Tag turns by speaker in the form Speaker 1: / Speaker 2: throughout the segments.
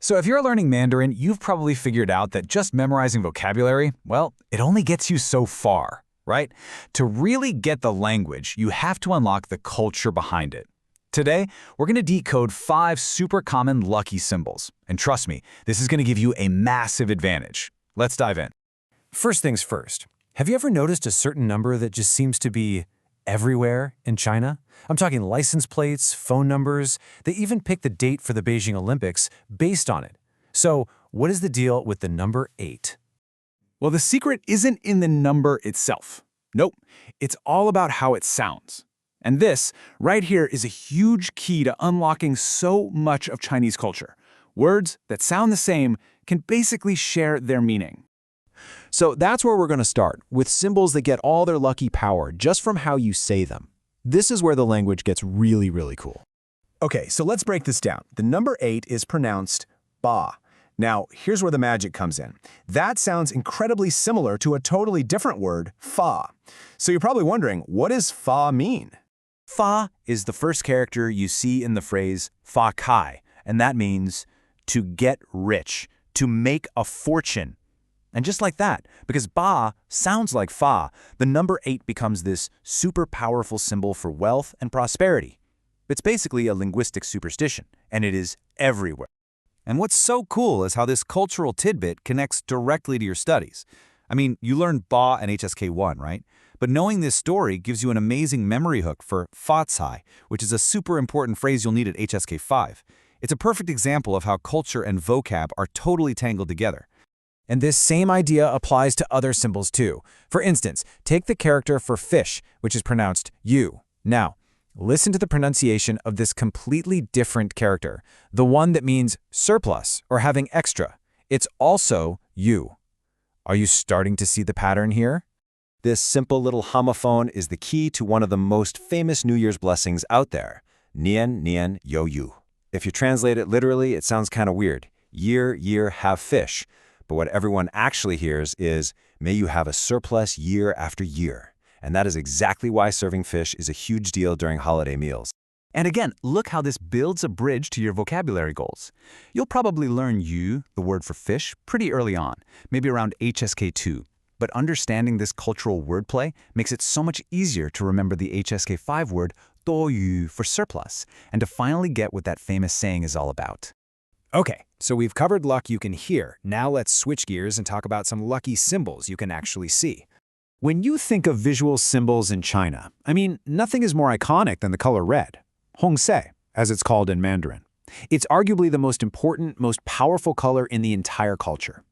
Speaker 1: So if you're learning Mandarin, you've probably figured out that just memorizing vocabulary, well, it only gets you so far, right? To really get the language, you have to unlock the culture behind it. Today, we're going to decode 5 super common lucky symbols. And trust me, this is going to give you a massive advantage. Let's dive in.
Speaker 2: First things first, have you ever noticed a certain number that just seems to be everywhere in China? I'm talking license plates, phone numbers. They even pick the date for the Beijing Olympics based on it. So, what is the deal with the number 8?
Speaker 1: Well, the secret isn't in the number itself. Nope, it's all about how it sounds. And this, right here, is a huge key to unlocking so much of Chinese culture. Words that sound the same can basically share their meaning.
Speaker 3: So that's where we're going to start, with symbols that get all their lucky power just from how you say them. This is where the language gets really, really cool.
Speaker 4: Okay, so let's break this down. The number 8 is pronounced ba. Now, here's where the magic comes in. That sounds incredibly similar to a totally different word, fa. So you're probably wondering, what does fa mean?
Speaker 5: Fa is the first character you see in the phrase fa kai, and that means to get rich, to make a fortune. And just like that, because ba sounds like fa, the number 8 becomes this super powerful symbol for wealth and prosperity. It's basically a linguistic superstition, and it is everywhere. And what's so cool is how this cultural tidbit connects directly to your studies. I mean, you learned ba and HSK1, right? But knowing this story gives you an amazing memory hook for fa cai, which is a super important phrase you'll need at HSK5. It's a perfect example of how culture and vocab are totally tangled together.
Speaker 2: And this same idea applies to other symbols too. For instance, take the character for fish, which is pronounced you. Now, listen to the pronunciation of this completely different character, the one that means surplus or having extra. It's also you. Are you starting to see the pattern here?
Speaker 3: This simple little homophone is the key to one of the most famous New Year's blessings out there, nian nian you yu. If you translate it literally, it sounds kind of weird. Year, year, have fish. But what everyone actually hears is, may you have a surplus year after year. And that is exactly why serving fish is a huge deal during holiday meals.
Speaker 5: And again, look how this builds a bridge to your vocabulary goals. You'll probably learn yu, the word for fish, pretty early on, maybe around HSK2. But understanding this cultural wordplay makes it so much easier to remember the HSK5 word doyu for surplus, and to finally get what that famous saying is all about.
Speaker 2: Okay, so we've covered luck you can hear. Now let's switch gears and talk about some lucky symbols you can actually see. When you think of visual symbols in China, I mean, nothing is more iconic than the color red, hóng, as it's called in Mandarin. It's arguably the most important, most powerful color in the entire culture.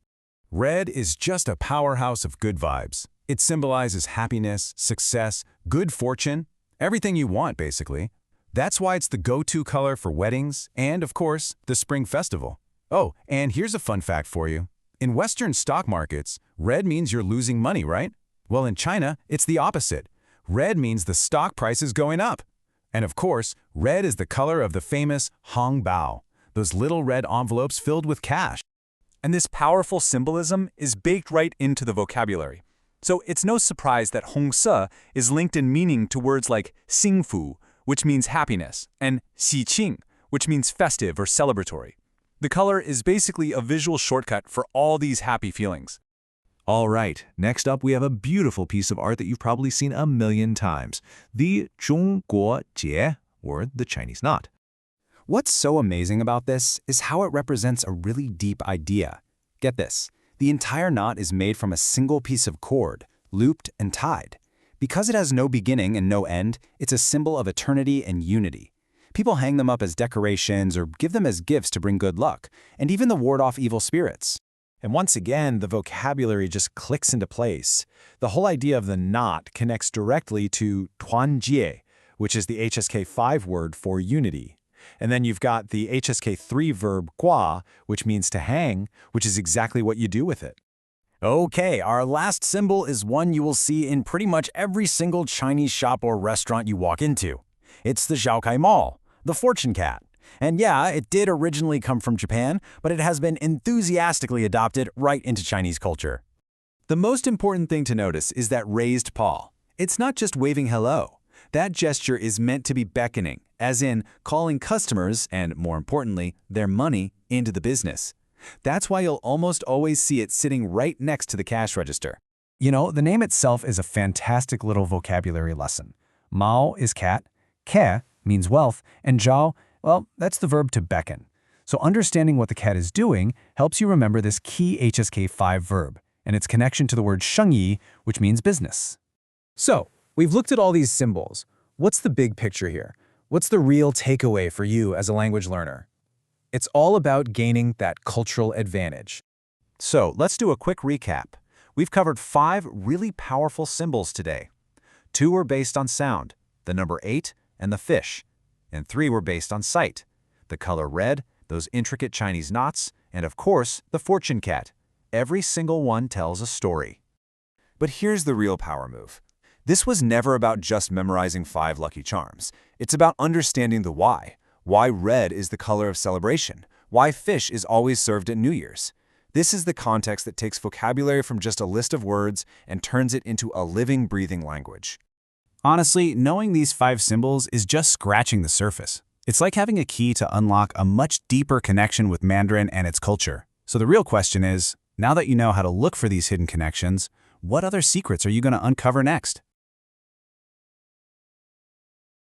Speaker 6: Red is just a powerhouse of good vibes. It symbolizes happiness, success, good fortune, everything you want, basically. That's why it's the go-to color for weddings and, of course, the Spring Festival. Oh, and here's a fun fact for you. In Western stock markets, red means you're losing money, right? Well, in China, it's the opposite. Red means the stock price is going up. And of course, red is the color of the famous hóng bao, those little red envelopes filled with cash.
Speaker 1: And this powerful symbolism is baked right into the vocabulary. So it's no surprise that hóng is linked in meaning to words like xingfu, which means happiness, and xiqing, which means festive or celebratory. The color is basically a visual shortcut for all these happy feelings.
Speaker 5: All right, next up we have a beautiful piece of art that you've probably seen a million times, the zhōng, or the Chinese knot.
Speaker 2: What's so amazing about this is how it represents a really deep idea. Get this, the entire knot is made from a single piece of cord, looped and tied. Because it has no beginning and no end, it's a symbol of eternity and unity. People hang them up as decorations or give them as gifts to bring good luck, and even to ward off evil spirits. And once again, the vocabulary just clicks into place. The whole idea of the knot connects directly to tuanjie, which is the HSK5 word for unity. And then you've got the HSK3 verb gua, which means to hang, which is exactly what you do with it. Okay, our last symbol is one you will see in pretty much every single Chinese shop or restaurant you walk into. It's the Zhōng Mall, the fortune cat. And yeah, it did originally come from Japan, but it has been enthusiastically adopted right into Chinese culture.
Speaker 1: The most important thing to notice is that raised paw. It's not just waving hello. That gesture is meant to be beckoning, as in calling customers and, more importantly, their money into the business. That's why you'll almost always see it sitting right next to the cash register.
Speaker 4: You know, the name itself is a fantastic little vocabulary lesson. Mao is cat, ke means wealth, and zhōng, well, that's the verb to beckon. So understanding what the cat is doing helps you remember this key HSK5 verb and its connection to the word shengyi, which means business. So, we've looked at all these symbols. What's the big picture here? What's the real takeaway for you as a language learner? It's all about gaining that cultural advantage.
Speaker 5: So let's do a quick recap. We've covered 5 really powerful symbols today. 2 were based on sound, the number 8 and the fish, and 3 were based on sight, the color red, those intricate Chinese knots, and of course, the fortune cat. Every single one tells a story.
Speaker 3: But here's the real power move. This was never about just memorizing 5 lucky charms. It's about understanding the why. Why red is the color of celebration. Why fish is always served at New Year's. This is the context that takes vocabulary from just a list of words and turns it into a living, breathing language.
Speaker 2: Honestly, knowing these 5 symbols is just scratching the surface. It's like having a key to unlock a much deeper connection with Mandarin and its culture. So the real question is, now that you know how to look for these hidden connections, what other secrets are you going to uncover next?